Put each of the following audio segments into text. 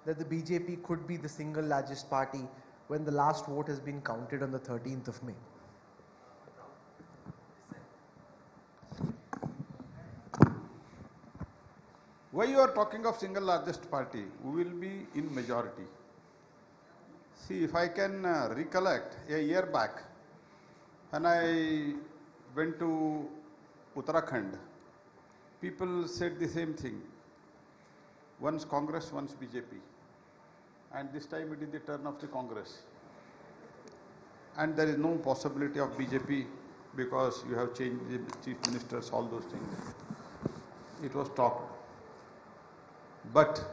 that the BJP could be the single largest party when the last vote has been counted on the 13th of May? Why you are talking of single largest party? We will be in majority. See, if I can recollect a year back, when I went to Uttarakhand, people said the same thing. Once Congress, once BJP. And this time it is the turn of the Congress. And there is no possibility of BJP because you have changed the chief ministers, all those things. It was talked. But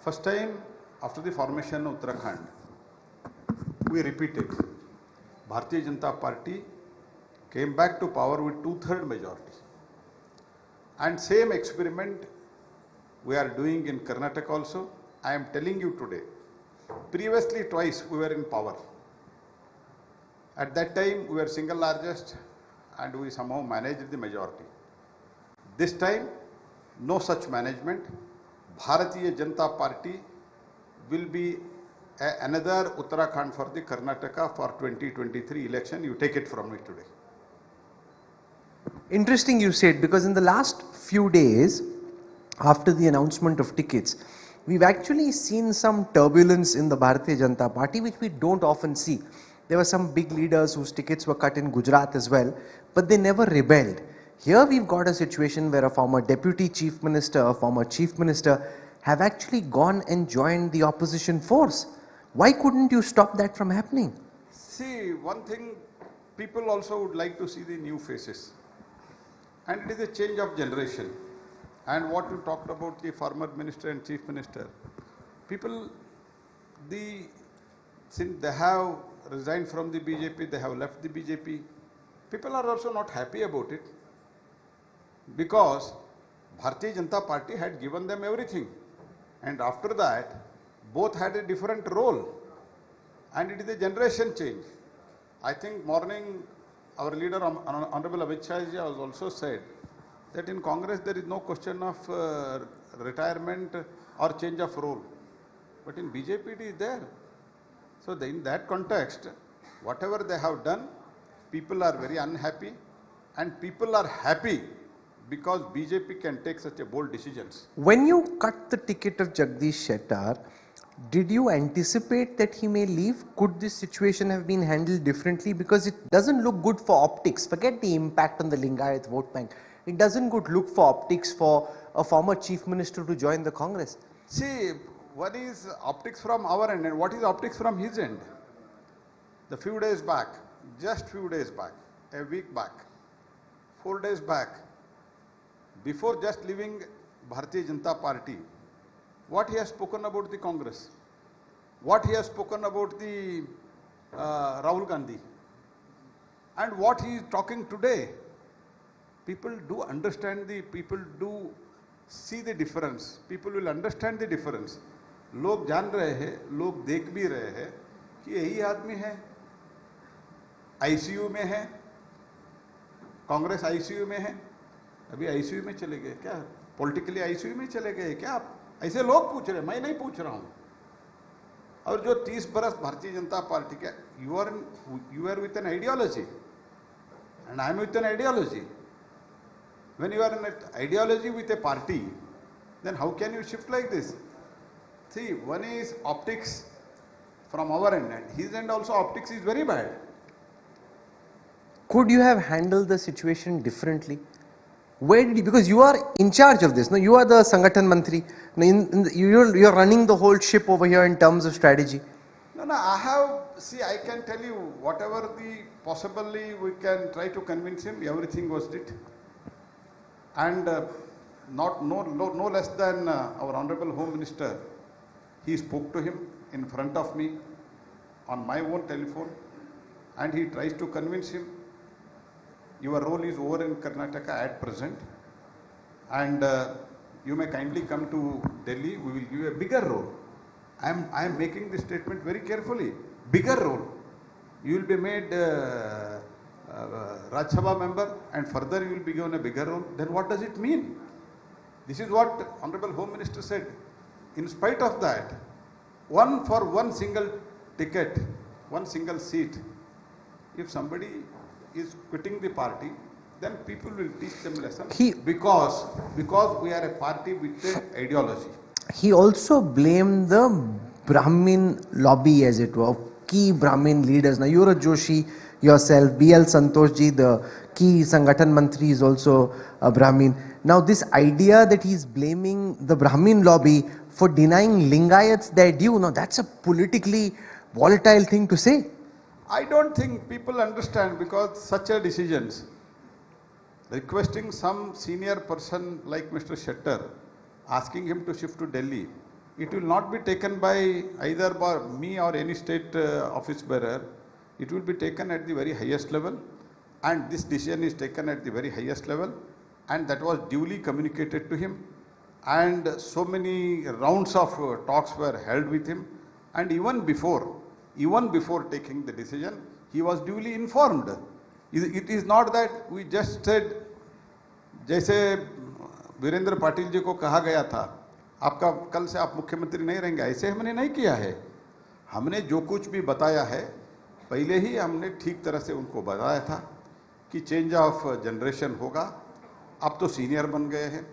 first time after the formation of Uttarakhand, we repeated. Bharatiya Janata Party came back to power with 2/3 majority. And same experiment we are doing in Karnataka also. I am telling you today, previously twice we were in power. At that time we were single largest and we somehow managed the majority. This time, no such management. Bharatiya Janata Party will be another Uttarakhand for the Karnataka for 2023 election. You take it from me today. Interesting you said, because in the last few days after the announcement of tickets, we've actually seen some turbulence in the Bharatiya Janata Party, which we don't often see. There were some big leaders whose tickets were cut in Gujarat as well, but they never rebelled. Here we've got a situation where a former deputy chief minister, a former chief minister have actually gone and joined the opposition force. Why couldn't you stop that from happening? See, one thing, people also would like to see the new faces. And it is a change of generation. And what you talked about the former minister and chief minister, people, since they have resigned from the BJP, they have left the BJP, people are also not happy about it. Because Bharatiya Janata Party had given them everything. And after that, both had a different role. And it is a generation change. I think morning, our leader, Honorable Amit Shah ji, has also said that in Congress there is no question of retirement or change of role. But in BJP it is there. So in that context, whatever they have done, people are very unhappy. And people are happy because BJP can take such a bold decisions. When you cut the ticket of Jagdish Shettar, did you anticipate that he may leave? Could this situation have been handled differently? Because it doesn't look good for optics. Forget the impact on the Lingayat vote bank. It doesn't look for optics for a former chief minister to join the Congress. See, what is optics from our end and what is optics from his end? The few days back, just few days back, a week back, 4 days back, before just leaving Bharatiya Janata Party, what he has spoken about the Congress, what he has spoken about the Rahul Gandhi, and what he is talking today. People do understand people do see the difference. People will understand the difference. लोग जान रहे हैं, लोग देख भी रहे हैं कि यही आदमी है, आईसीयू में है, कांग्रेस आईसीयू में है, अभी आईसीयू में चले गए क्या? पॉलिटिकली आईसीयू में चले गए क्या? आप ऐसे लोग पूछ रहे हैं, मैं नहीं पूछ रहा हूं. और जो 30 बरस भारतीय जनता पार्टी के, you are with an ideology and I am with an ideology. When you are in an ideology with a party, then how can you shift like this? See, one is optics from our end, and his end also optics is very bad. Could you have handled the situation differently? Where did you, because you are in charge of this, no? You are the Sangathan Mantri. You're running the whole ship over here in terms of strategy. No, I can tell you whatever possibly we can try to convince him, everything was it. And no less than our Honorable Home Minister, he spoke to him in front of me on my own telephone, and he tries to convince him, your role is over in Karnataka at present, and you may kindly come to Delhi, we will give you a bigger role. I am making this statement very carefully. Bigger role. You will be made Rajya Sabha member, and further you will be given a bigger role. Then what does it mean? This is what Honorable Home Minister said. In spite of that, one single ticket, one single seat. If somebody is quitting the party, then people will teach them lesson. Because we are a party with an ideology. He also blamed the Brahmin lobby, as it were, key Brahmin leaders. Now, you're a Joshi yourself, B.L. Santoshji, the key Sangathan Mantri, is also a Brahmin. Now, this idea that he's blaming the Brahmin lobby for denying Lingayats their due, now that's a politically volatile thing to say. I don't think people understand, because such a decisions, requesting some senior person like Mr. Shettar, asking him to shift to Delhi, it will not be taken by either by me or any state office bearer. It will be taken at the very highest level, and this decision is taken at the very highest level, and that was duly communicated to him, and so many rounds of talks were held with him, and even before taking the decision, he was duly informed. It is not that we just said, जैसे वीरेंद्र पाटिल जी को कहा गया था, आपका कल से आप मुख्यमंत्री नहीं रहेंगे, ऐसे हमने नहीं किया है। हमने जो कुछ भी बताया है, पहले ही हमने ठीक तरह से उनको बताया था कि चेंज ऑफ जनरेशन होगा, आप तो सीनियर बन गए हैं,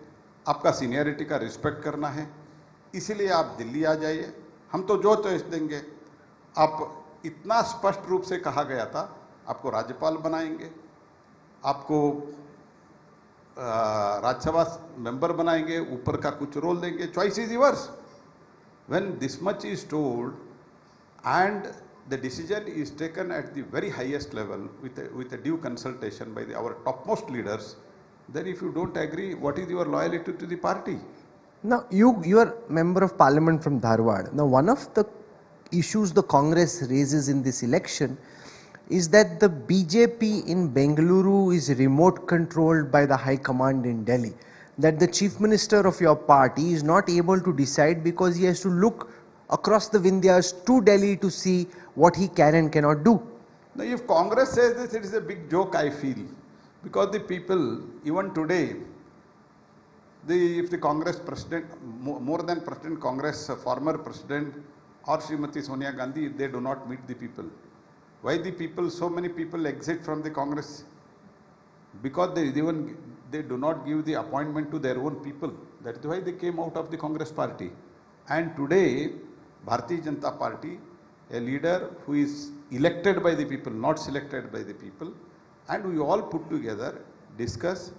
आपका सीनियरिटी का रिस्पेक्ट करना है, इसीलिए आप दिल्ली आ जाइए, हम तो जो चॉइस देंगे। आप इतना स्पष्ट रूप से कहा गया था, आपको राज्यपाल बनाएंगे, आपको राज्यसभा मेंबर बनाएंगे, ऊपर का कुछ रोल देंगे, choice is yours. When this much is told and the decision is taken at the very highest level with a due consultation by our topmost leaders, then if you don't agree, what is your loyalty to the party? Now, you are member of parliament from Dharwad. Now, one of the issues the Congress raises in this election is that the BJP in Bengaluru is remote controlled by the High Command in Delhi. That the Chief Minister of your party is not able to decide because he has to look across the Vindhyas to Delhi to see what he can and cannot do. Now, if Congress says this, it is a big joke, I feel. Because the people, even today, if the Congress president, more than president, Congress former president or Srimati Sonia Gandhi, they do not meet the people. Why the people, so many people exit from the Congress? Because they do not give the appointment to their own people. That is why they came out of the Congress party. And today, Bharatiya Janata Party, a leader who is elected by the people, not selected by the people, and we all put together, discuss,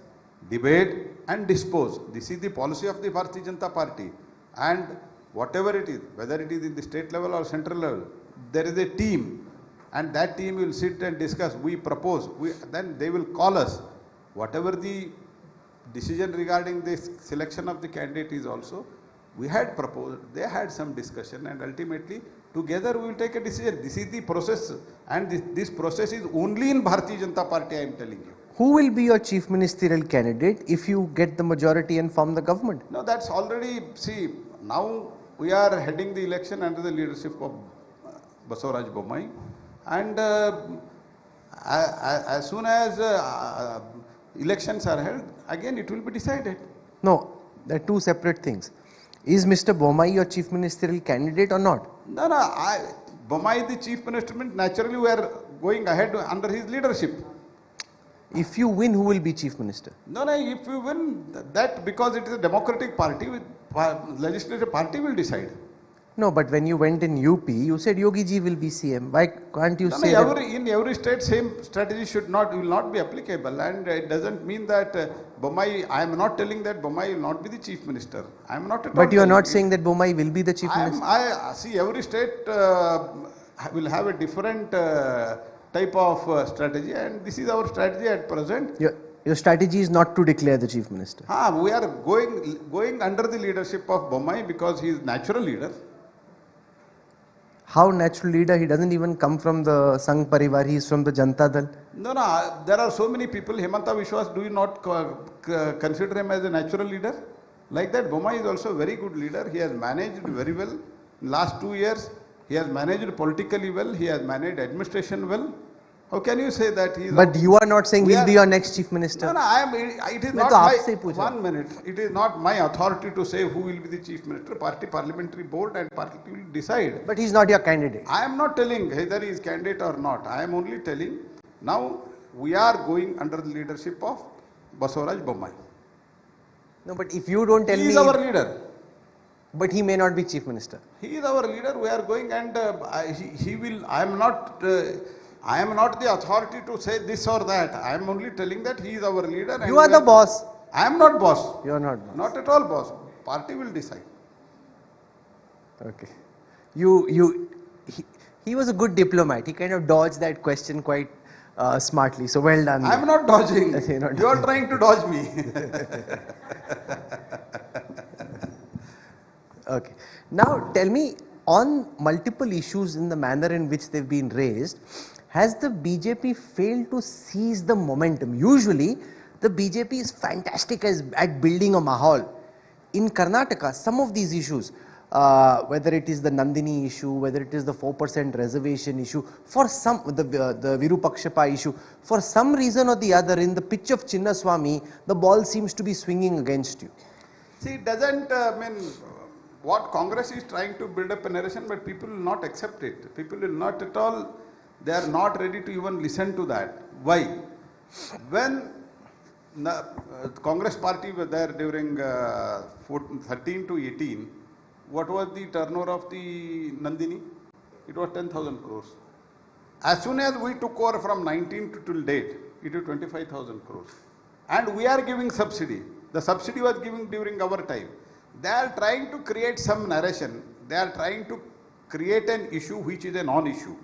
debate and dispose. This is the policy of the Bharatiya Janata Party. And whatever it is, whether it is in the state level or central level, there is a team, and that team will sit and discuss. We propose, then they will call us. Whatever the decision regarding this selection of the candidate is also, we had proposed, they had some discussion, and ultimately together we will take a decision. This is the process, and this process is only in Bharatiya Janata Party, I am telling you. Who will be your chief ministerial candidate if you get the majority and form the government? No, that's already, see, now we are heading the election under the leadership of Basavaraj Bommai, and as soon as elections are held, again it will be decided. No, they are two separate things. Is Mr. Bommai your chief ministerial candidate or not? No, Bommai the chief minister, naturally we are going ahead under his leadership. If you win, who will be chief minister? No, if you win, that because it is a democratic party, legislative party will decide. No, but when you went in UP, you said Yogi ji will be CM. Why can't you say that? In every state, will not be applicable, and it doesn't mean that Bommai, I am not telling that Bommai will not be the chief minister. I am not at all. But you are not saying that Bommai will be the chief minister? I see every state will have a different type of strategy, and this is our strategy at present. Your strategy is not to declare the chief minister? We are going under the leadership of Bommai because he is natural leader. How natural leader? He doesn't even come from the Sangh Parivar, he is from the Janata Dal. No, there are so many people. Hemanta Vishwas, do you not consider him as a natural leader? Like that, Bommai is also a very good leader. He has managed very well. In last 2 years, he has managed politically well, he has managed administration well. How can you say that he is? But you are not saying We he'll are- be your next chief minister. No, no, I am. It is मैं not तो आपसे ही my. पूछा। 1 minute. It is not my authority to say who will be the chief minister. Party parliamentary board and party will decide. But he's not your candidate. I am not telling whether he is candidate or not. I am only telling now we are going under the leadership of Basavaraj Bommai. No, but if you don't tell He me, is our leader. but he may not be chief minister. He is our leader. We are going, and he will. I am not. I am not the authority to say this or that. I am only telling that he is our leader. And You are we the boss. I am not boss. You are not boss. Not at all boss. Party will decide. Okay. He was a good diplomat. He kind of dodged that question quite smartly. So well done. I am not dodging. You're not You are trying to dodge me. Okay. Now tell me, on multiple issues in the manner in which they've been raised, has the BJP failed to seize the momentum? Usually, the BJP is fantastic at building a mahal. In Karnataka, some of these issues, whether it is the Nandini issue, whether it is the 4% reservation issue, for some, the Virupakshapa issue, for some reason or the other, in the pitch of Chinnaswamy, the ball seems to be swinging against you. See, it doesn't mean what Congress is trying to build up a narration, but people will not accept it. People will not at all, they are not ready to even listen to that. Why? When the Congress party was there during 13 to 18, what was the turnover of the Nandini? It was 10,000 crores. As soon as we took over from 19 to till date, it is 25,000 crores. And we are giving subsidy. The subsidy was given during our time. They are trying to create some narration. They are trying to create an issue which is a non-issue.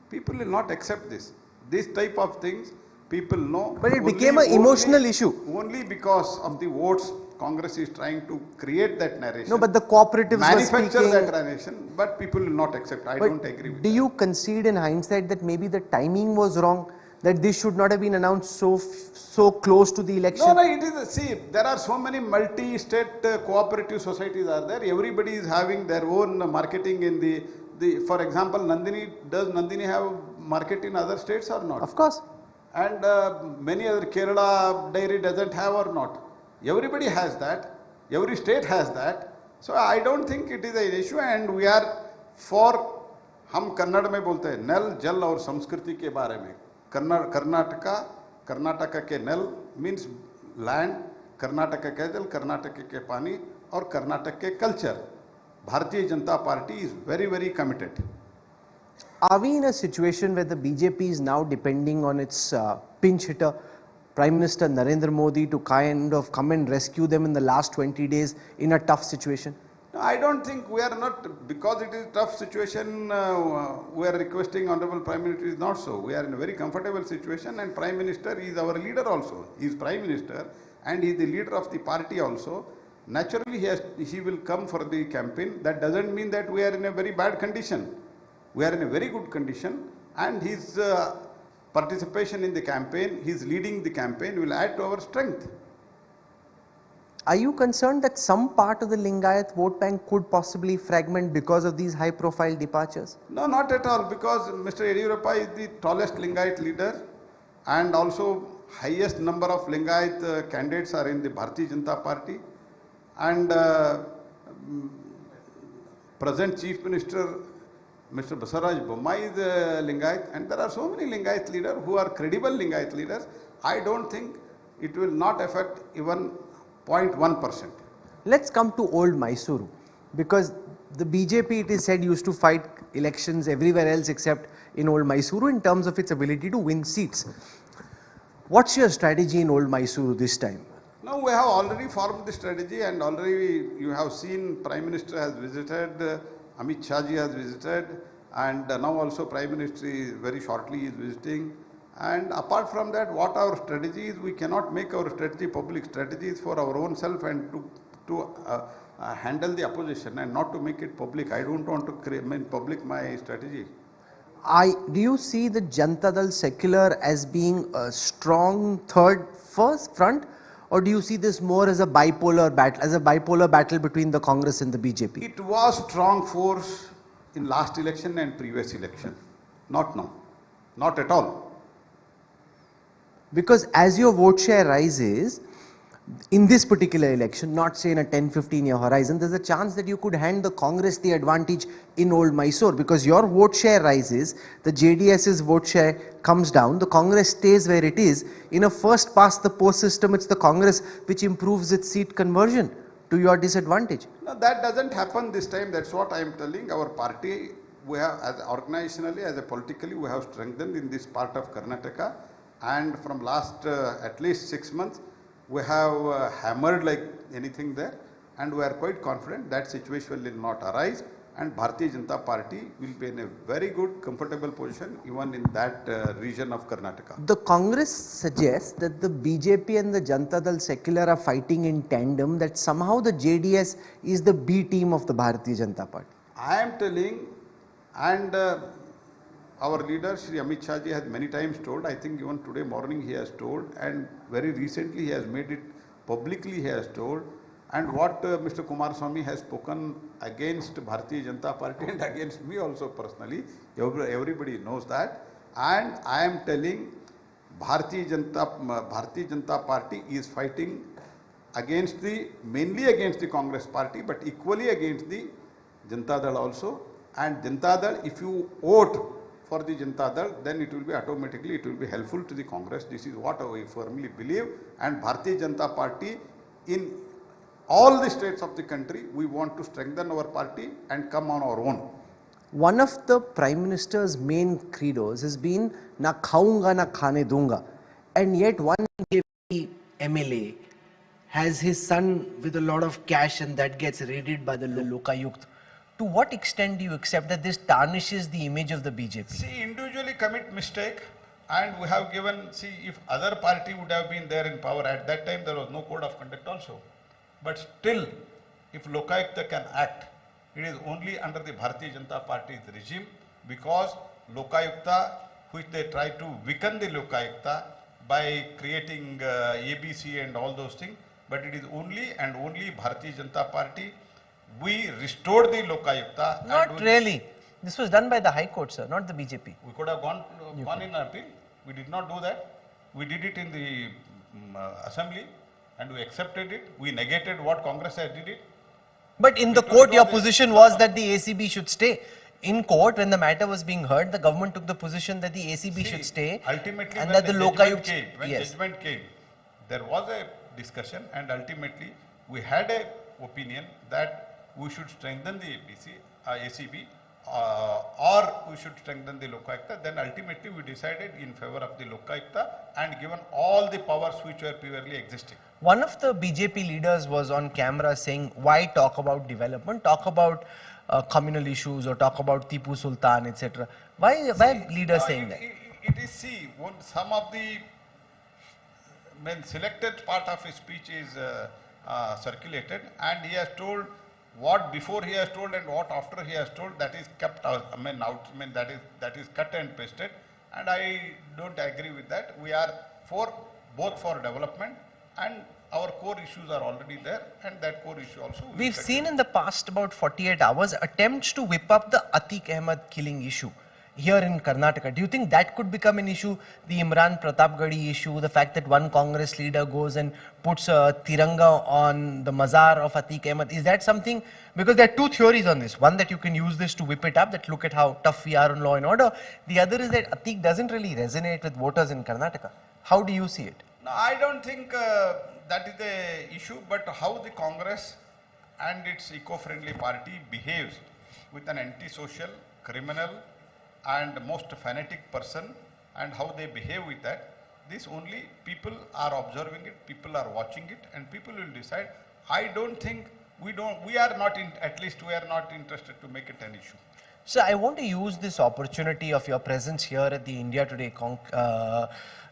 People will not accept this. This type of things, people know. But it became an emotional issue. Only because of the votes, Congress is trying to create that narration. No, but the cooperatives were manufacture speaking. that narration, but people will not accept. I don't agree with Do you concede in hindsight that maybe the timing was wrong? That this should not have been announced so close to the election? No, it is. See, there are so many multi-state cooperative societies are there. Everybody is having their own marketing in the. For example, does Nandini have market in other states or not? Of course. And many other, Kerala dairy doesn't have or not. Everybody has that. Every state has that. So I don't think it is an issue, and we are for. हम कन्नड़ में बोलते हैं नल जल और संस्कृति के बारे में. कर्नाटका के नल मीन्स लैंड, कर्नाटका के जल, कर्नाटक के पानी और कर्नाटक के कल्चर. भारतीय Janata party is very committed. Are we in a situation where the BJP is now depending on its pinch hitter, Prime Minister Narendra Modi, to kind of come and rescue them in the last 20 days in a tough situation? No, I don't think we are not, because it is a tough situation, we are requesting Honorable Prime Minister is not so. We are in a very comfortable situation, and Prime Minister is our leader also. He is Prime Minister and he is the leader of the party also. Naturally, he will come for the campaign. That doesn't mean that we are in a very bad condition. We are in a very good condition, and his participation in the campaign, his leading the campaign will add to our strength. Are you concerned that some part of the Lingayat vote bank could possibly fragment because of these high profile departures? No, not at all, because Mr. Yediyurappa is the tallest Lingayat leader, and also highest number of Lingayat candidates are in the Bharatiya Janata Party, and present Chief Minister Mr. Basavaraj Bommai is a Lingayat, and there are so many Lingayat leaders who are credible Lingayat leaders. I don't think it will not affect even 0.1%. Let's come to old Mysuru, because the BJP, it is said, used to fight elections everywhere else except in old Mysuru in terms of its ability to win seats. What's your strategy in old Mysuru this time? No, we have already formed the strategy, and already you have seen Prime Minister has visited, Amit Shah ji has visited, and now also Prime Minister is very shortly is visiting. And apart from that, what our strategy is, we cannot make our strategy public. Strategies for our own self and to handle the opposition, and not to make it public. I don't want to make public my strategy. Do you see the Janata Dal secular as being a strong front, or do you see this more as a bipolar battle between the Congress and the BJP? It was strong force in last election and previous election. Not now. Not at all. Because as your vote share rises, in this particular election, not say in a 10-15 year horizon, there's a chance that you could hand the Congress the advantage in old Mysore, because your vote share rises, the JDS's vote share comes down, the Congress stays where it is. In a first past the post system, it's the Congress which improves its seat conversion to your disadvantage. No, that doesn't happen this time. That's what I am telling. Our party, we have, as organizationally, as a politically, we have strengthened in this part of Karnataka, and from last at least 6 months, we have hammered like anything there, and we are quite confident that situation will not arise, and Bharatiya Janata Party will be in a very good, comfortable position even in that region of Karnataka. The Congress suggests that the BJP and the Janata Dal Secular are fighting in tandem, that somehow the JDS is the B team of the Bharatiya Janata Party. I am telling, and our leader Shri Amit Shah ji has many times told, I think even today morning he has told, and very recently he has made it publicly, he has told, and what Mr. Kumaraswamy has spoken against Bharatiya Janata Party and against me also personally, everybody knows that, and I am telling Bharatiya Janata Party is fighting against mainly against the Congress Party, but equally against the Janata Dal also, and Janata Dal, if you vote for the Janata Dal, then it will be automatically, it will be helpful to the Congress. This is what I firmly believe, and Bharatiya Janata Party in all the states of the country, we want to strengthen our party and come on our own. One of the Prime Minister's main credos has been na khaunga na khane dunga, and yet one BJP MLA has his son with a lot of cash and that gets raided by the Lokayukt. To what extent do you accept that this tarnishes the image of the BJP? See, individually commit mistake, and we have given, see, if other party would have been there in power, at that time there was no code of conduct also. But still, if Lokayukta can act, it is only under the Bharatiya Janata Party's regime, because Lokayukta, which they try to weaken the Lokayukta by creating ABC and all those things, but it is only and only Bharatiya Janata Party. We restored the Lokayukta. Not really. This was done by the High Court, sir, not the BJP. We could have gone in appeal. We did not do that. We did it in the assembly, and we accepted it. We negated what Congress had did it. But in the court, your position was that the ACB should stay. In court, when the matter was being heard, the government took the position that the ACB should stay. Ultimately, and when that the judgment came, there was a discussion, and ultimately we had a opinion that we should strengthen the ACB, or we should strengthen the Lokayukta. Then ultimately we decided in favor of the Lokayukta and given all the powers which were purely existing. One of the BJP leaders was on camera saying, why talk about development, talk about communal issues or talk about Tipu Sultan, etc. Why leaders saying that? It is, see, some of the selected part of his speech is circulated, and he has told what before he has told and what after he has told, that is kept out, that is cut and pasted, and I don't agree with that. We are both for development, and our core issues are already there, and that core issue also. We've seen in the past about 48 hours attempts to whip up the Atiq Ahmed killing issue here in Karnataka. Do you think that could become an issue? The Imran Pratapgadi issue, the fact that one Congress leader goes and puts a tiranga on the mazar of Atiq Ahmed. Is that something? Because there are two theories on this. One, that you can use this to whip it up, that look at how tough we are on law and order. The other is that Atiq doesn't really resonate with voters in Karnataka. How do you see it? No, I don't think that is the issue, but how the Congress and its eco-friendly party behaves with an antisocial, criminal, and most fanatic person, and how they behave with that, this only people are observing it, people are watching it, and people will decide. I don't think, we are not interested to make it an issue. So I want to use this opportunity of your presence here at the India Today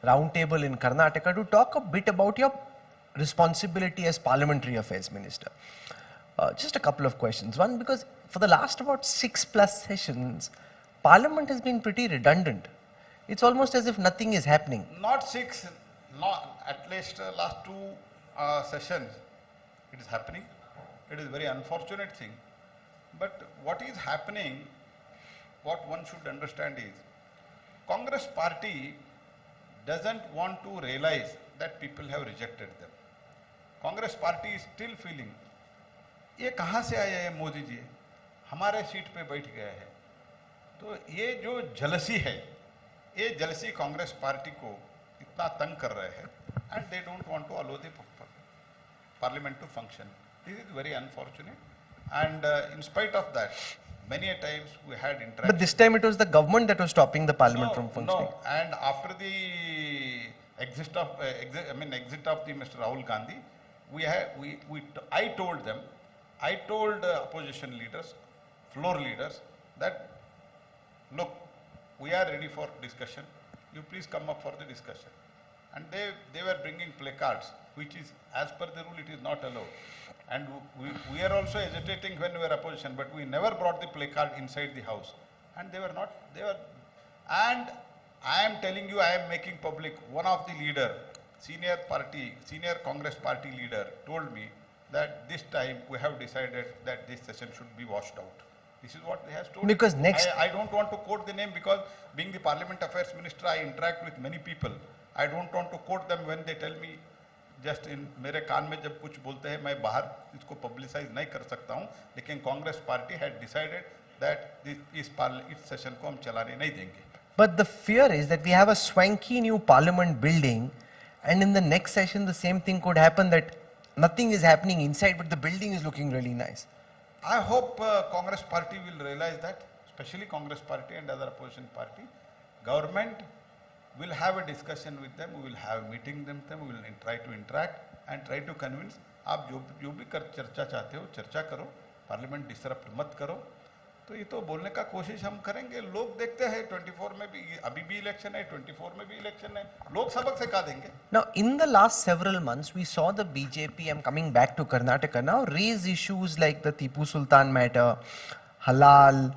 Roundtable in Karnataka to talk a bit about your responsibility as Parliamentary Affairs Minister. Just a couple of questions. One, because for the last about 6+ sessions, Parliament has been pretty redundant. It's almost as if nothing is happening. Not 6, not at least last 2 sessions, it is happening. It is a very unfortunate thing. But what is happening, what one should understand is, Congress party doesn't want to realize that people have rejected them. Congress party is still feeling, ये कहाँ से आया है मोदी जी, हमारे seat पे बैठ गया है. तो ये जो जलसी है, ये जलसी कांग्रेस पार्टी को इतना तंग कर रहे हैं, and they don't want to allow the parliament to function. This is very unfortunate, and in spite of that, many a times we had interaction. But this time it was the government that was stopping the parliament from functioning. No, and after the exit of the Mr. Rahul Gandhi, I told opposition leaders, floor leaders, that look, we are ready for discussion. You please come up for the discussion. And they were bringing placards, which is, as per the rule, it is not allowed. And we are also hesitating when we were opposition, but we never brought the placard inside the house. And and I am telling you, I am making public, one of the leader, senior Congress party leader told me that this time we have decided that this session should be washed out. This is what he has told. Because next, I don't want to quote the name because being the Parliament Affairs Minister, I interact with many people. I don't want to quote them when they tell me just in मेरे कान में जब कुछ बोलते हैं मैं बाहर इसको publicize नहीं कर सकता हूँ, लेकिन Congress party had decided that इस session को हम चलाने नहीं देंगे. But the fear is that we have a swanky new parliament building, and in the next session the same thing could happen, that nothing is happening inside but the building is looking really nice. I hope Congress party will realize that, especially Congress party and other opposition party. Government will have a discussion with them, we will have a meeting with them, we will try to interact and try to convince. आप जो भी चर्चा चाहते हो चर्चा करो, parliament disrupt मत करो. तो ये तो बोलने का कोशिश हम करेंगे. लोग देखते हैं 24 में भी, अभी भी इलेक्शन है, 24 में भी इलेक्शन है, लोग सबक सिखा देंगे. Now in the last several months we saw the BJP, I'm coming back to Karnataka now, raise issues like the Tipu Sultan matter, halal,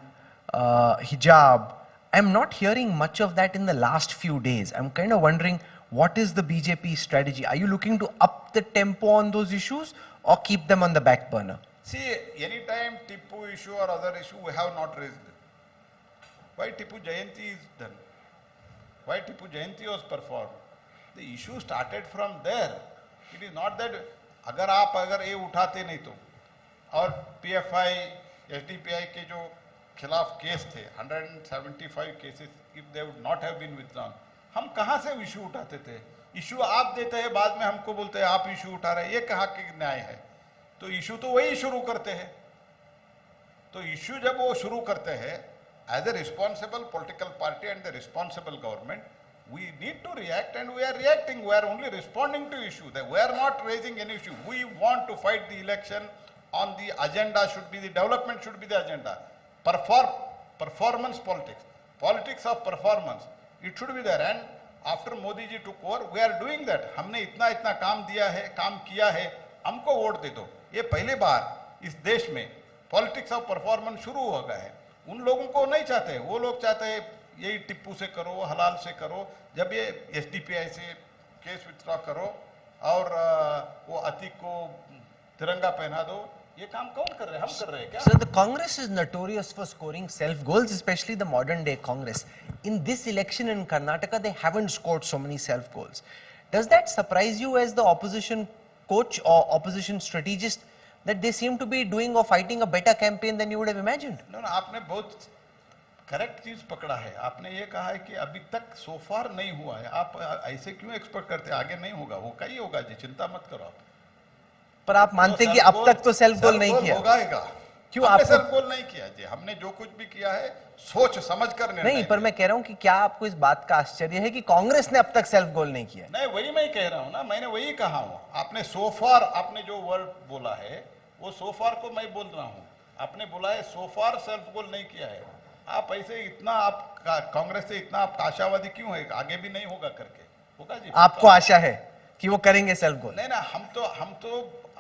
hijab. I'm not hearing much of that in the last few days. I'm kind of wondering, what is the BJP strategy? Are you looking to up the tempo on those issues or keep them on the back burner? See, anytime Tipu issue or other issue, we have not raised them. Why Tipu Jayanti is done? Why Tipu Jayanti was performed? The issue started from there. It is not that अगर ये उठाते नहीं तो, और PFI, SDPI के जो खिलाफ case थे 175 cases, if they would not have been withdrawn, हम कहाँ से इशू उठाते थे? इशू आप देते हैं, बाद में हमको बोलते हैं आप इशू उठा रहे हैं, ये कहाँ के न्याय है? तो इशू तो वही शुरू करते हैं. तो इशू जब वो शुरू करते हैं, as a responsible political party and the responsible government, we need to react, and we are reacting. We are only responding to issue. That we are not raising any issue. We want to fight the election. On the agenda should be the development, should be the agenda. Performance politics of performance. It should be there. And after Modi ji took over, we are doing that. हमने इतना काम दिया है, काम किया है, हमको vote दे दो. ये पहली बार इस देश में पॉलिटिक्स ऑफ परफॉर्मेंस शुरू हो गया है. उन लोगों को नहीं चाहते, वो लोग चाहते हैं यही टिप्पू से करो, हलाल से करो. जब ये एसडीपीआई से केस विथड्रॉ करो और वो अतीक को तिरंगा पहना दो, ये काम कौन कर रहे हैं? हम कर रहे हैं क्या? So the Congress is notorious for scoring self goals, especially the modern day Congress. In this election in Karnataka, they haven't scored so many self goals. Does that surprise you as the opposition coach or opposition strategist, that they seem to be doing or fighting a better campaign than you would have imagined? No, आपने बहुत correct चीज पकड़ा है. आपने ये कहा है कि अभी तक सो फार नहीं हुआ है. आप ऐसे क्यों एक्सपेक्ट करते हैं आगे नहीं होगा? वो कहीं होगा जी, चिंता मत करो आप. पर आप मानते हैं कि अब तक तो सेल्फ गोल नहीं किया? होगा. क्यों आपने सेल्फ गोल नहीं किया जी? हमने जो कुछ भी किया है सोच समझ कर नहीं, पर मैं कह रहा हूं कि क्या आपको इस बात का आश्चर्य है कि कांग्रेस ने अब तक सेल्फ गोल नहीं किया? नहीं, वही मैं कह रहा हूं ना, मैंने वही कहा हूं. आपने सो फार, आपने जो वर्ड बोला है वो सो फार को मैं बोल रहा हूं. आपने बोला है सो फार सेल्फ गोल नहीं किया है. आप ऐसे इतना, आप कांग्रेस से इतना आप आशावादी क्यों है? आगे भी नहीं होगा करके होगा जी? आपको आशा है कि वो करेंगे सेल्फ गोल? नहीं ना, हम तो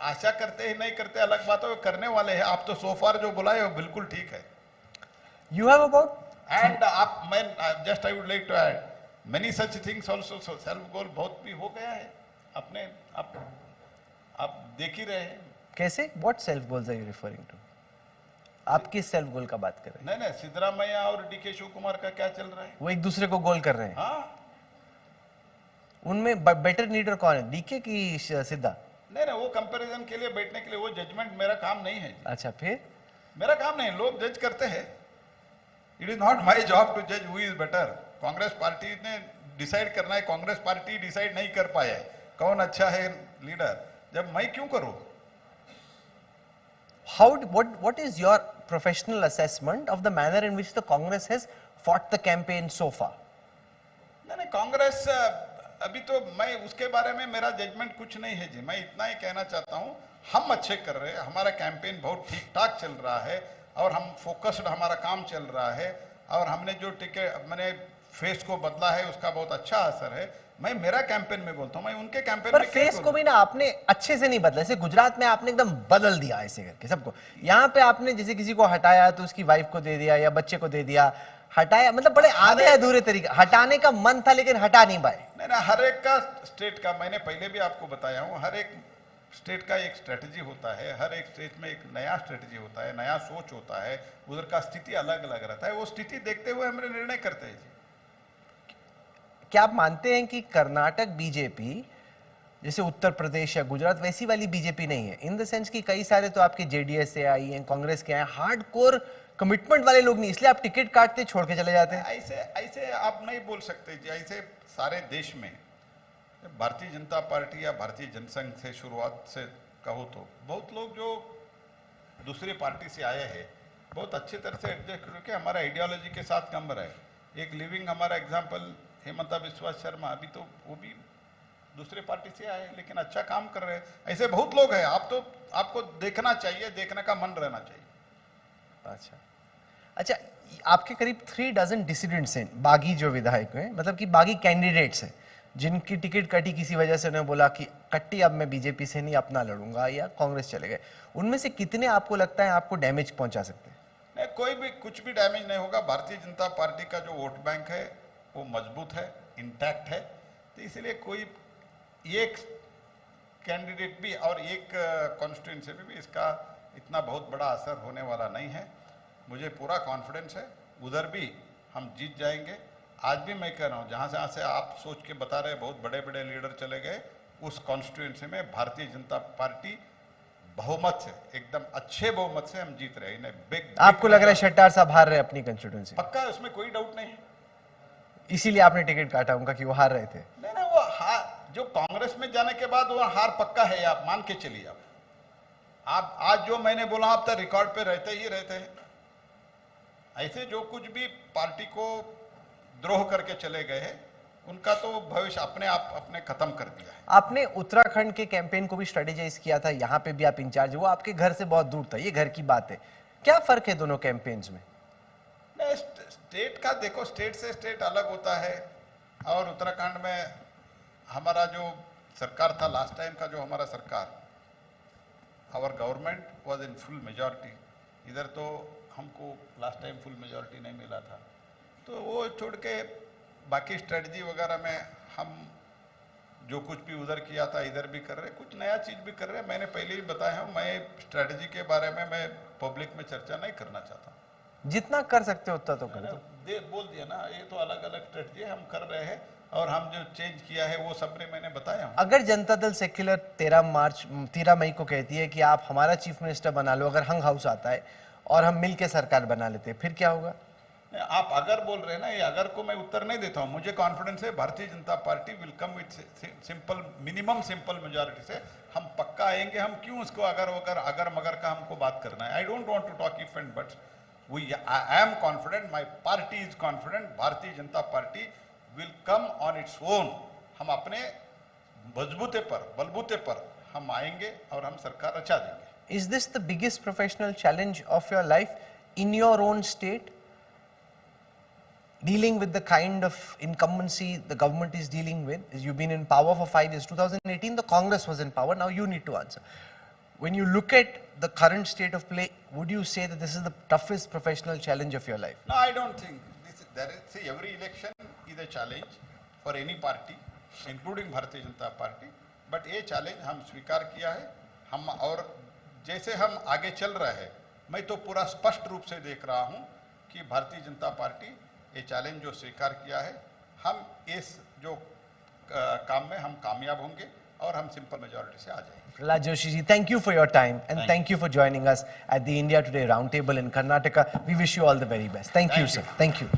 आशा करते ही नहीं करते अलग बात है, करने वाले हैं. आप तो सो फार जो बोला है वो बिल्कुल ठीक है. You have about and आप मैं just I would like to add many such things also. Self goal बहुत भी हो गया है. अपने आप देख ही रहे हैं. कैसे? What self goals are you referring to? आप किस सेल्फ गोल का बात कर रहे हैं? नहीं, सिद्धरामैया और डीके शिव कुमार का क्या चल रहा है? वो एक दूसरे को गोल कर रहे हैं. हाँ, उनमें बेटर लीडर कौन है, डीके की सिद्धा? नहीं, वो कंपैरिजन के लिए, बैठने के लिए, वो जजमेंट मेरा काम नहीं है। अच्छा, फिर? मेरा काम नहीं, लोग जज करते हैं। It is not my job to जज who is better. Congress party ने डिसाइड करना है, कांग्रेस पार्टी डिसाइड नहीं कर पाया है कौन अच्छा है लीडर, जब मैं क्यों करूं? What is your professional assessment of the manner in which the Congress has fought the campaign so far? नहीं, कांग्रेस अभी तो मैं उसके बारे में मेरा जजमेंट कुछ नहीं है जी। मैं इतना ही कहना चाहता हूं, हम अच्छे कर रहे हैं, हमारा कैंपेन बहुत ठीक ठाक चल रहा है और हम फोकस्ड, हमारा काम चल रहा है और हमने जो टिकट मैंने फेस को बदला है उसका बहुत अच्छा असर है। मैं मेरा कैंपेन में बोलता हूं, मैं उनके कैंपेन पर में फेस को भी ना आपने अच्छे से नहीं बदला। जैसे गुजरात में आपने एकदम बदल दिया ऐसे करके सबको, यहाँ पे आपने जैसे किसी को हटाया तो उसकी वाइफ को दे दिया या बच्चे को दे दिया, हटाया मतलब बड़े आधे अधूरे तरीके, हटाने का मन था लेकिन हटा नहीं पाए। नहीं ना, हर एक का स्टेट का, मैंने पहले भी आपको बताया हूं, हर एक स्टेट का एक स्ट्रेटजी होता है, हर एक स्टेट में एक नया स्ट्रेटजी होता है, नया सोच होता है, उधर का स्थिति अलग अलग रहता है, वो स्थिति देखते हुए हमने निर्णय करते हैं जी। क्या आप मानते हैं कि कर्नाटक बीजेपी जैसे उत्तर प्रदेश या गुजरात वैसी वाली बीजेपी नहीं है, इन द सेंस कि कई सारे तो आपके जेडीएस से आई हैं, कांग्रेस के आए, हार्डकोर कमिटमेंट वाले लोग नहीं, इसलिए आप टिकट काटते छोड़ के चले जाते हैं? ऐसे ऐसे आप नहीं बोल सकते जी। ऐसे सारे देश में भारतीय जनता पार्टी या भारतीय जनसंघ से शुरुआत से कहो तो बहुत लोग जो दूसरी पार्टी से आए हैं बहुत अच्छी तरह से एडजस्ट करके हमारा आइडियोलॉजी के साथ काम रहे। एक लिविंग हमारा एग्जाम्पल हेमंता विश्वास शर्मा, अभी तो वो भी दूसरे पार्टी से आए लेकिन अच्छा काम कर रहे हैं। ऐसे बहुत लोग हैं, आपको देखना चाहिए, देखने का मन रहना चाहिए। अच्छा, आपके करीब 3 डजन डिसिडेंट्स हैं, बागी जो विधायक हैं, मतलब कि बागी कैंडिडेट्स हैं जिनकी टिकट कटी, किसी वजह से उन्होंने बोला कि कट्टी अब मैं बीजेपी से नहीं अपना लड़ूंगा या कांग्रेस चले गए। उनमें से कितने आपको लगता है आपको डैमेज पहुंचा सकते हैं? नहीं, कोई भी कुछ भी डैमेज नहीं होगा। भारतीय जनता पार्टी का जो वोट बैंक है वो मजबूत है, इंटैक्ट है, तो इसलिए कोई एक कैंडिडेट भी और एक कॉन्स्टिट्यूंसी में भी इसका इतना बहुत बड़ा असर होने वाला नहीं है। मुझे पूरा कॉन्फिडेंस है, उधर भी हम जीत जाएंगे। आज भी मैं कह रहा हूँ, जहाँ से आप सोच के बता रहे बहुत बड़े बड़े लीडर चले गए, उस कॉन्स्टिट्यूंसी में भारतीय जनता पार्टी बहुमत से, एकदम अच्छे बहुमत से हम जीत रहे हैं। आपको लग रहा है शट्टार साहब हार रहे अपनी कंस्टिट्यूंसी? पक्का, उसमें कोई डाउट नहीं है। इसीलिए आपने टिकट काटा उनका कि वो हार रहे थे? नहीं, वो हार, जो कांग्रेस में जाने के बाद वो हार पक्का है, आप मान के चलिए। आप आज जो मैंने बोला आप तो रिकॉर्ड पे रहते ही रहते हैं। ऐसे जो कुछ भी पार्टी को द्रोह करके चले गए हैं उनका तो भविष्य अपने आप अपने खत्म कर दिया है। आपने उत्तराखंड के कैंपेन को भी स्ट्रेटेजाइज किया था, यहाँ पे भी आप इंचार्ज, वो आपके घर से बहुत दूर था, ये घर की बात है। क्या फर्क है दोनों कैंपेन्स में? नहीं, स्टेट का देखो, स्टेट से स्टेट अलग होता है। और उत्तराखंड में हमारा जो सरकार था लास्ट टाइम का, जो हमारा सरकार, our government was in full majority. इधर तो हमको लास्ट टाइम फुल मेजॉरिटी नहीं मिला था, तो वो छोड़ के बाकी स्ट्रेटजी वगैरह में हम जो कुछ भी उधर किया था इधर भी कर रहे, कुछ नया चीज़ भी कर रहे। मैंने पहले ही बताया हूँ, मैं स्ट्रेटजी के बारे में मैं पब्लिक में चर्चा नहीं करना चाहता। जितना कर सकते हो उतना तो कर दो। बोल दिया ना, ये तो अलग अलग स्ट्रेटजी हम कर रहे हैं और हम जो चेंज किया है वो सबने मैंने बताया हूँ। अगर जनता दल सेक्युलर 13 मई को कहती है कि आप हमारा चीफ मिनिस्टर बना लो, अगर हंग हाउस आता है और हम मिल के सरकार बना लेते हैं, फिर क्या होगा? आप अगर बोल रहे हैं ना, ये अगर को मैं उत्तर नहीं देता हूँ। मुझे कॉन्फिडेंस है भारतीय Janata Party will come with simple, minimum simple majority से हम पक्का आएंगे। हम क्यों उसको अगर मगर का हमको बात करना है? I don't want to talk if and buts. I am confident, my party is confident, Bharatiya Janata Party will come on its own. हम अपने बलबूते पर हम आएंगे और हम सरकार रचा देंगे। Is this the biggest professional challenge of your life in your own state? Dealing with the kind of incumbency the government is dealing with. You've been in power for 5 years. 2018, the Congress was in power. Now you need to answer. When you look at the current state of play, would you say that this is the toughest professional challenge of your life? No, I don't think. See, every election is a challenge for any party, including Bharatiya Janata Party. But ये challenge हम स्वीकार किया है। हम और जैसे हम आगे चल रहे हैं, मैं तो पूरा स्पष्ट रूप से देख रहा हूँ कि भारतीय जनता पार्टी ये चैलेंज जो स्वीकार किया है, हम इस जो काम में हम कामयाब होंगे और हम सिंपल मेजॉरिटी से आ जाएंगे. Prahlad Joshi ji, thank you for your time and thank you for joining us at the India Today Roundtable in Karnataka. We wish you all the very best. Thank you, sir. Thank you.